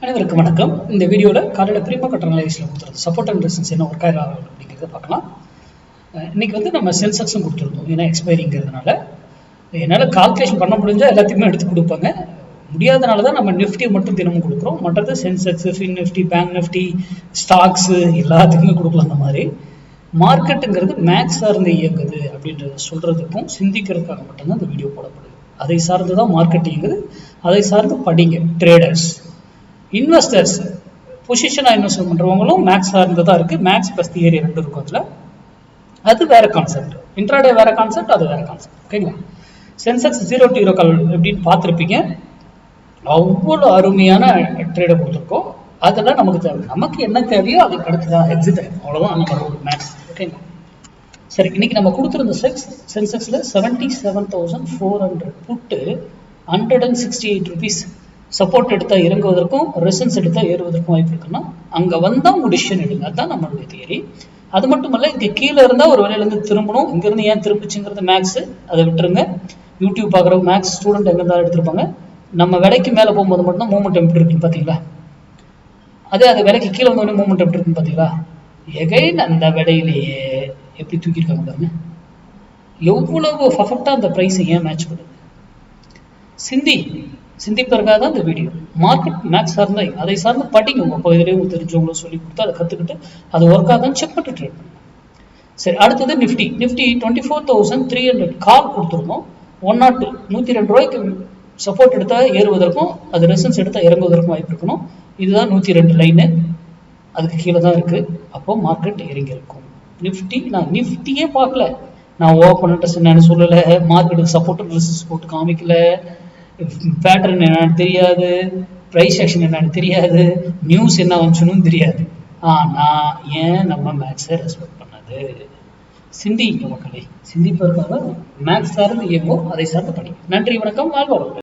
அனைவருக்கும் வணக்கம். இந்த வீடியோவில் காலையில் ப்ரீமா கட்டர் அனலைஸில் கொடுத்துருந்தோம் சப்போர்ட் அண்ட் ரெசிஸ்டன்ஸ் என்ன ஒர்க் ஆகும் அப்படிங்கிறத பார்க்கலாம். இன்னைக்கு நம்ம சென்செக்ஸும் கொடுத்துருந்தோம். ஏன்னா எக்ஸ்பைரிங்கிறதுனால என்னால் கால்குலேஷன் பண்ண முடிஞ்சால் எல்லாத்தையுமே எடுத்து கொடுப்பாங்க. முடியாதனால தான் நம்ம நிஃப்டி மட்டும் தினமும் கொடுக்குறோம். மற்றது Sensex, fin Nifty, bank Nifty, stocks எல்லாத்துக்குமே கொடுக்கலாம். அந்த மாதிரி மார்க்கெட்டுங்கிறது மேக்ஸ் சார்ந்து இயங்குது அப்படின்றத சொல்கிறதுக்கும் சிந்திக்கிறதுக்காக மட்டும்தான் இந்த வீடியோ போடப்படுது. அதை சார்ந்து தான் மார்க்கெட் இயங்குது. அதை சார்ந்து படிங்க. ட்ரேடர்ஸ், இன்வெஸ்டர்ஸ், பொசிஷனாக இன்வெஸ்ட் பண்ணுறவங்களும் மேக்ஸ் சார்ந்து தான் இருக்குது. மேக்ஸ் ப்ளஸ் தியரி ரெண்டு இருக்கும். அதில் அது வேறு கான்செப்ட். இன்ட்ராடே வேறு கான்செப்ட், அது வேறு கான்செப்ட். ஓகேங்களா? சென்செக்ஸ் 0 to 0 கால் எப்படின்னு பார்த்துருப்பீங்க. அவ்வளோ அருமையான ட்ரேடை கொடுத்துருக்கோம். அதெல்லாம் நமக்கு தேவை. நமக்கு என்ன தேவையோ அதுக்கு அடுத்துதான் எக்ஸிட் ஆகும். அவ்வளோதான் நம்ம மேக்ஸ். ஓகேங்களா? சரி, இன்னைக்கு நம்ம கொடுத்துருந்த சென்செக்ஸில் 77,400 புட்டு 168 rupees சப்போர்ட் எடுத்தால் இறங்குவதற்கும் ரெசன்ஸ் எடுத்தால் ஏறுவதற்கும் வாய்ப்பு இருக்குன்னா அங்கே வந்தால் முடிஷன் எடுங்க. அதுதான் நம்மளுடைய தியரி. அது மட்டும் இல்லை, இங்கே கீழே இருந்தால் ஒரு வேலையிலேருந்து திரும்பணும். இங்கேருந்து ஏன் திரும்பிச்சுங்கிறது மேக்ஸு, அதை விட்டுருங்க. யூடியூப் பார்க்குறவங்க மேக்ஸ் ஸ்டூடெண்ட் எங்கே இருந்தாலும் எடுத்திருப்பாங்க. நம்ம விலைக்கு மேலே போகும்போது மட்டும்தான் மூமெண்ட் எப்படி இருக்குன்னு பார்த்தீங்களா? அது விலைக்கு கீழே வந்தோடனே மூமெண்ட் எப்படி இருக்குன்னு பார்த்தீங்களா? எகைன் அந்த விலையிலேயே எப்படி தூக்கியிருக்காங்க பாருங்க. எவ்வளவு பர்ஃபெக்டாக அந்த ப்ரைஸை ஏன் மேட்ச் பண்ணுது? சிந்திப்பதற்காக தான் இந்த வீடியோ. மார்க்கெட் மேக்ஸ் சார்ந்த அதை சார்ந்து படிங்க. உங்கள் பகுதியிலேயே தெரிஞ்சவங்களும் சொல்லி கொடுத்து அதை கற்றுக்கிட்டு அது ஒர்க் ஆகுதான்னு செக் பண்ணிட்டு ட்ரேட் பண்ணுங்க. சரி, அடுத்தது நிஃப்டி 24,300 கால் கொடுத்துருந்தோம். 102 102 ரூபாய்க்கு சப்போர்ட் எடுத்தால் ஏறுவதற்கும் அது ரெசன்ஸ் எடுத்தால் இறங்குவதற்கும் வாய்ப்பு இருக்கணும். இதுதான் 102 லைனு. அதுக்கு கீழே தான் இருக்குது. அப்போ மார்க்கெட் இறங்கி இருக்கும். நான் நிஃப்டியே பார்க்கல. நான் ஓப்பன் இன்ட்ரெஸ்ட் என்னன்னு சொல்லலை. மார்க்கெட்டுக்கு சப்போர்ட் ரெசிஸ்டன்ஸ் போட்டு காமிக்கல. பேட்டர்ன் என்னன்னு தெரியாது. ப்ரைஸ் ஆக்ஷன் என்னன்னு தெரியாது. நியூஸ் என்ன வந்துச்சுன்னு தெரியாது. ஆனால் ஏன் நம்ம மேக்ஸை ரெஸ்பெக்ட் பண்ணது? சிந்திங்க மக்களே. சிந்திப்பதற்காக மேக்ஸ் சார்ந்து இயங்கும். அதை சார்ந்து படிங்க. நன்றி, வணக்கம். வாழ்வார்கள்.